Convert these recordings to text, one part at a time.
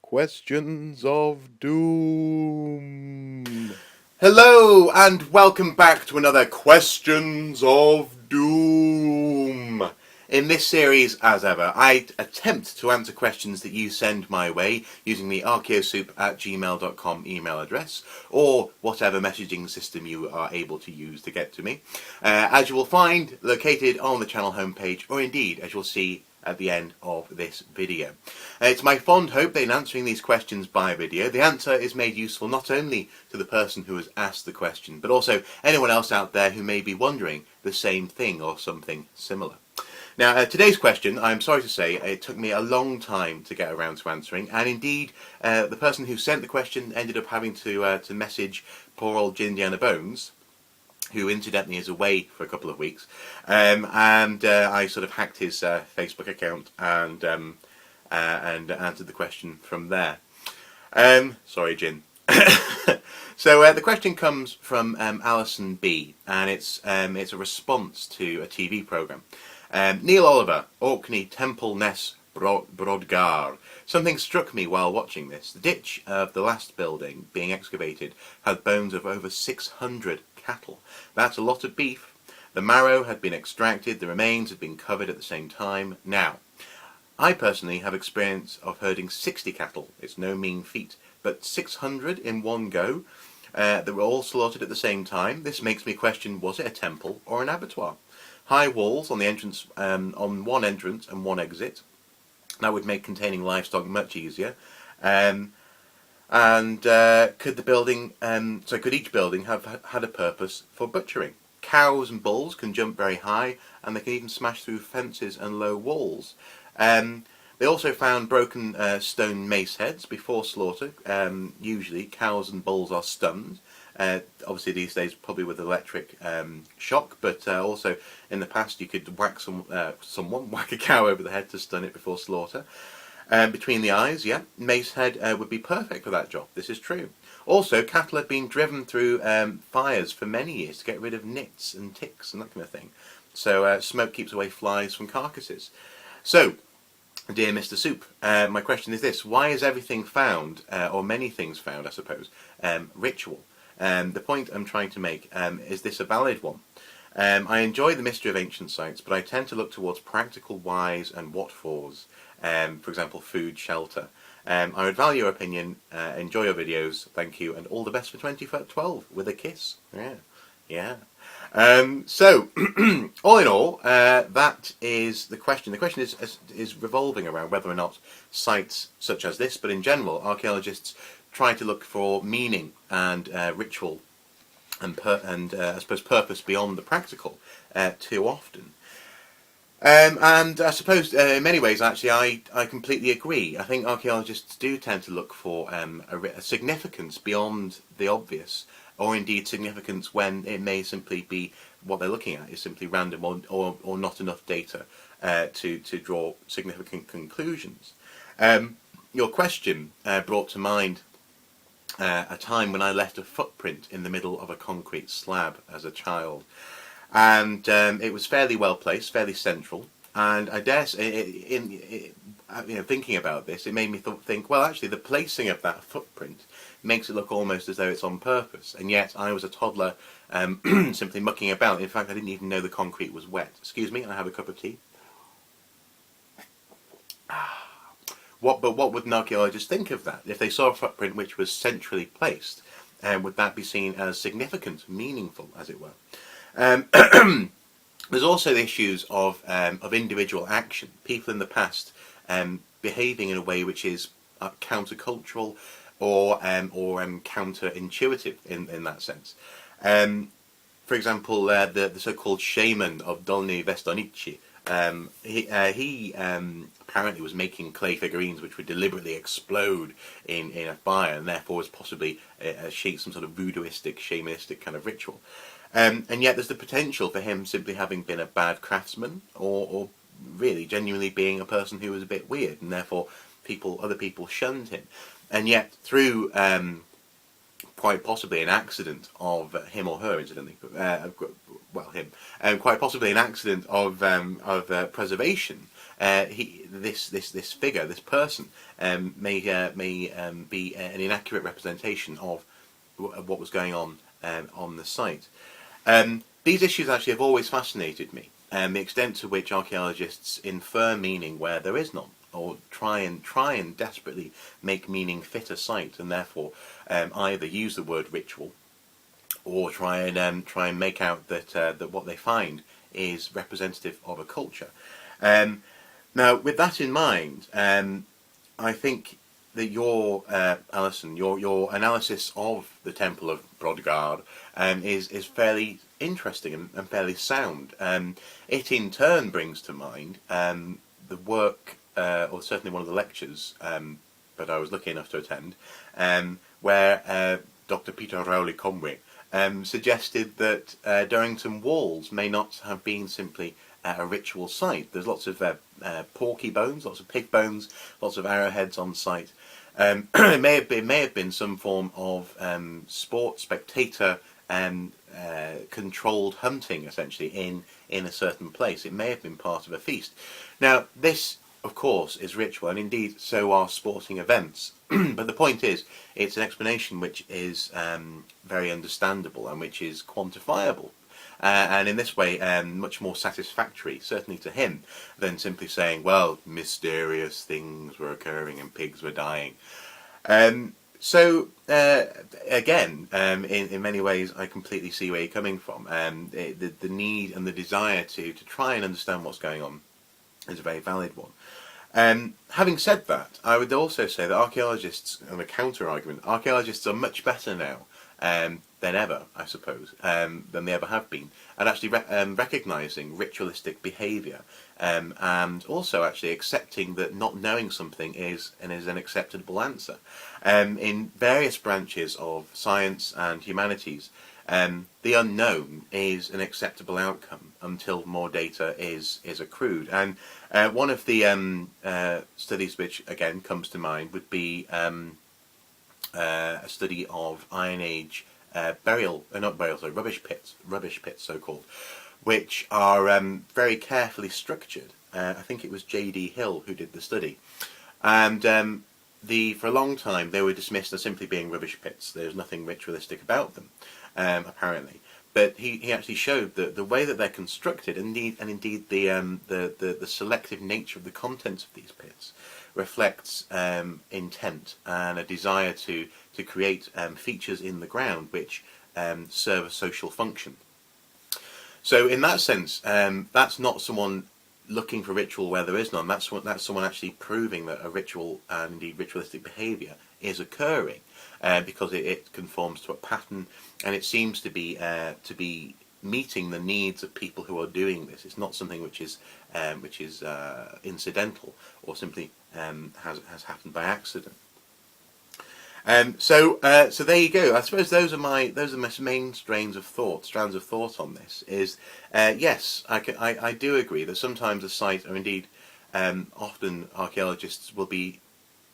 Questions of Doom. Hello and welcome back to another Questions of Doom. In this series, as ever, I attempt to answer questions that you send my way using the archaeosoup@gmail.com email address or whatever messaging system you are able to use to get to me. As you will find located on the channel homepage, or indeed as you'll see at the end of this video. It's my fond hope that in answering these questions by video, the answer is made useful not only to the person who has asked the question, but also anyone else out there who may be wondering the same thing or something similar. Now, today's question, I'm sorry to say, it took me a long time to get around to answering, and indeed, the person who sent the question ended up having to message poor old Indiana Bones, who incidentally is away for a couple of weeks, and I sort of hacked his Facebook account and answered the question from there. Sorry, Jin. So the question comes from Alison B, and it's a response to a TV programme. Neil Oliver, Orkney Temple Ness Brodgar. Something struck me while watching this. The ditch of the last building being excavated had bones of over 600 cattle. That's a lot of beef. The marrow had been extracted, the remains had been covered at the same time. Now, I personally have experience of herding 60 cattle. It's no mean feat, but 600 in one go. They were all slaughtered at the same time. This makes me question, was it a temple or an abattoir? High walls on the entrance, on one entrance and one exit. That would make containing livestock much easier. Could the building, could each building have had a purpose for butchering? Cows and bulls can jump very high, and they can even smash through fences and low walls. They also found broken stone mace heads before slaughter. Usually cows and bulls are stunned. Obviously these days probably with electric shock, but also in the past you could whack whack a cow over the head to stun it before slaughter. Between the eyes, yeah, mace head would be perfect for that job. This is true. Also, cattle had been driven through fires for many years to get rid of nits and ticks and that kind of thing. So smoke keeps away flies from carcasses. So, dear Mr. Soup, my question is this: why is everything found, or many things found, I suppose, ritual? The point I'm trying to make, is this a valid one? I enjoy the mystery of ancient sites, but I tend to look towards practical whys and what-fors. For example, food, shelter. I would value your opinion, enjoy your videos, thank you, and all the best for 2012, with a kiss. Yeah. So, all in all, that is the question. The question is revolving around whether or not sites such as this, but in general, archaeologists try to look for meaning and ritual and I suppose purpose beyond the practical too often. And I suppose in many ways, actually, I completely agree. I think archaeologists do tend to look for a significance beyond the obvious, or indeed significance when it may simply be what they're looking at is simply random or not enough data to draw significant conclusions. Your question brought to mind a time when I left a footprint in the middle of a concrete slab as a child. And it was fairly well placed, fairly central, and I dare say, thinking about this, it made me think, well, actually, the placing of that footprint makes it look almost as though it's on purpose, and yet I was a toddler simply mucking about. In fact, I didn't even know the concrete was wet. Excuse me, I have a cup of tea. But what would an archaeologist think of that? If they saw a footprint which was centrally placed, would that be seen as significant, meaningful, as it were? There's also the issues of individual action. People in the past behaving in a way which is countercultural or counterintuitive in that sense. For example, the so-called shaman of Dolny Vestonici. He apparently was making clay figurines which would deliberately explode in a fire, and therefore was possibly some sort of voodooistic, shamanistic kind of ritual. And yet there's the potential for him simply having been a bad craftsman, or really genuinely being a person who was a bit weird, and therefore other people shunned him. And yet through quite possibly an accident of him or her, incidentally. Well, him. Quite possibly an accident of preservation. This figure, this person, may be an inaccurate representation of what was going on the site. These issues actually have always fascinated me, the extent to which archaeologists infer meaning where there is none, or try and desperately make meaning fit a site, and therefore either use the word ritual, or try and make out that what they find is representative of a culture. Now, with that in mind, I think that Alison, your analysis of the Temple of Brodgard is fairly interesting and fairly sound. It in turn brings to mind the work, or certainly one of the lectures that I was lucky enough to attend, where Dr. Peter Rowley-Conwy suggested that Durrington Walls may not have been simply a ritual site. There's lots of porky bones, lots of pig bones, lots of arrowheads on site. It may have been some form of spectator controlled hunting, essentially in a certain place. It may have been part of a feast. Now, this, of course, is ritual, and indeed so are sporting events. But the point is, it's an explanation which is very understandable and which is quantifiable. And in this way, much more satisfactory, certainly to him, than simply saying, well, mysterious things were occurring and pigs were dying. So, again, in many ways, I completely see where you're coming from. The need and the desire to try and understand what's going on is a very valid one. Having said that, I would also say that archaeologists, and a counter-argument, archaeologists are much better now than ever, I suppose, than they ever have been, and actually recognising ritualistic behaviour, and also actually accepting that not knowing something is an acceptable answer. In various branches of science and humanities, the unknown is an acceptable outcome until more data is accrued. And one of the studies which again comes to mind would be a study of Iron Age rubbish pits, so-called, which are very carefully structured. I think it was J.D. Hill who did the study, and for a long time they were dismissed as simply being rubbish pits. There's nothing ritualistic about them, apparently. But he actually showed that the way that they're constructed, and indeed the selective nature of the contents of these pits, reflects intent and a desire to create features in the ground which serve a social function. So in that sense, that's not someone looking for ritual where there is none. That's someone actually proving that a ritual and indeed ritualistic behaviour is occurring, because it conforms to a pattern, and it seems to be meeting the needs of people who are doing this. It's not something which is incidental or simply has happened by accident. So there you go. I suppose those are my main strands of thought on this. Is yes, I do agree that sometimes a site, or indeed often archaeologists will be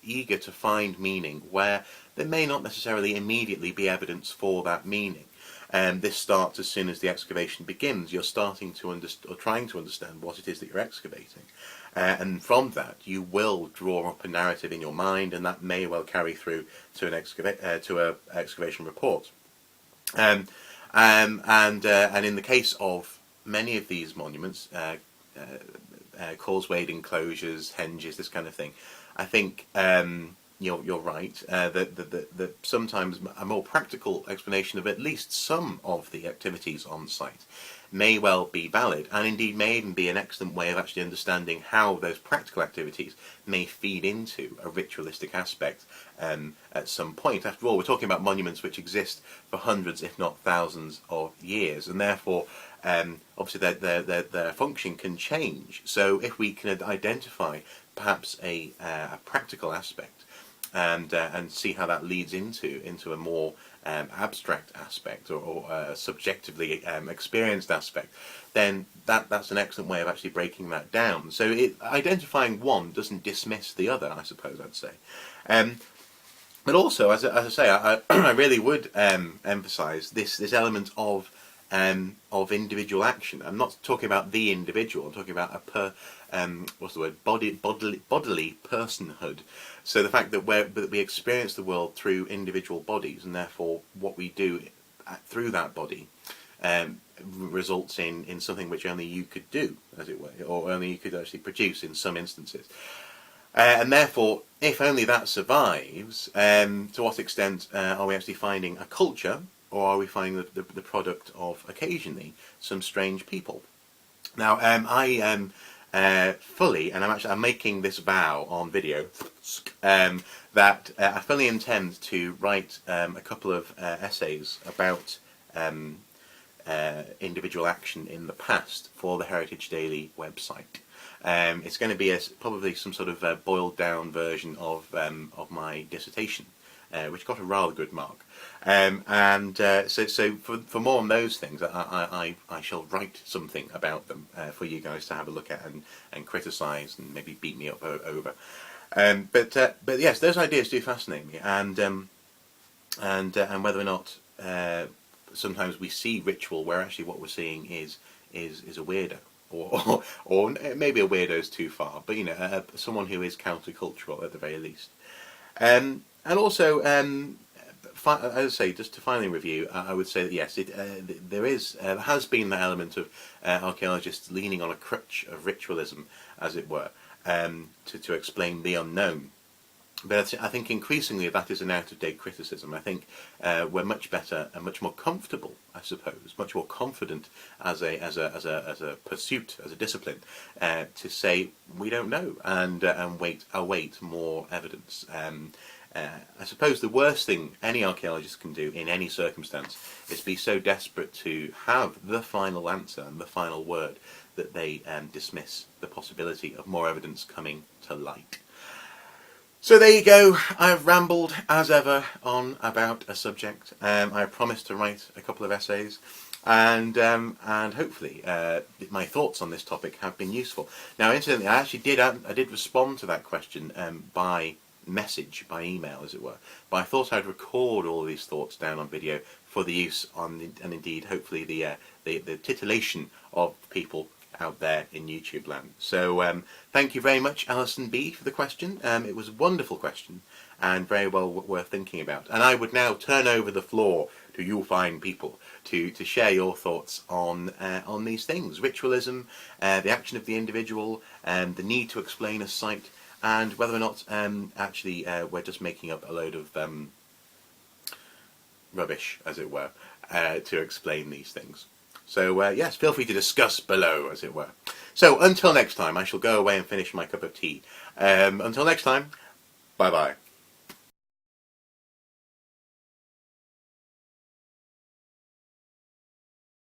eager to find meaning where there may not necessarily immediately be evidence for that meaning. This starts as soon as the excavation begins. You're starting to or trying to understand what it is that you're excavating, and from that you will draw up a narrative in your mind, and that may well carry through to an excavation report. And in the case of many of these monuments, causewayed enclosures, henges, this kind of thing, I think you're right that sometimes a more practical explanation of at least some of the activities on site may well be valid, and indeed may even be an excellent way of actually understanding how those practical activities may feed into a ritualistic aspect at some point. After all, we're talking about monuments which exist for hundreds, if not thousands, of years, and therefore obviously their function can change. So if we can identify perhaps a practical aspect and see how that leads into a more abstract aspect or a subjectively experienced aspect, then that's an excellent way of actually breaking that down. So identifying one doesn't dismiss the other, I suppose I'd say. But also, as I say, I really would emphasise this element of individual action. I'm not talking about the individual. I'm talking about what's the word? Bodily personhood. So the fact that we experience the world through individual bodies, and therefore what we do through that body results in something which only you could do, as it were, or only you could actually produce in some instances. And therefore, if only that survives, to what extent are we actually finding a culture, or are we finding the product of occasionally some strange people? Now, I am fully, and I'm making this vow on video, that I fully intend to write a couple of essays about individual action in the past for the Heritage Daily website. It's going to be probably some sort of boiled down version of my dissertation, which got a rather good mark. So for more on those things, I shall write something about them for you guys to have a look at and criticise and maybe beat me up over. But yes, those ideas do fascinate me, and whether or not sometimes we see ritual where actually what we're seeing is a weirdo. Or maybe a weirdo is too far, but someone who is countercultural at the very least. And also, as I say, just to finally review, I would say that yes, there has been that element of archaeologists leaning on a crutch of ritualism, as it were, to explain the unknown. But I think increasingly that is an out-of-date criticism. I think we're much better and much more comfortable, I suppose, much more confident as a pursuit, as a discipline, to say we don't know and await more evidence. I suppose the worst thing any archaeologist can do in any circumstance is be so desperate to have the final answer and the final word that they dismiss the possibility of more evidence coming to light. So there you go. I've rambled as ever on about a subject. I promised to write a couple of essays, and hopefully my thoughts on this topic have been useful. Now, incidentally, I did respond to that question by message, by email, as it were. But I thought I'd record all of these thoughts down on video for the use on, and indeed, hopefully, the titillation of people out there in YouTube land. So thank you very much, Alison B, for the question. It was a wonderful question and very well worth thinking about. And I would now turn over the floor to you fine people to share your thoughts on these things: ritualism, the action of the individual, the need to explain a site, and whether or not actually we're just making up a load of rubbish, as it were, to explain these things. So yes, feel free to discuss below, as it were. So until next time, I shall go away and finish my cup of tea. Until next time, bye-bye.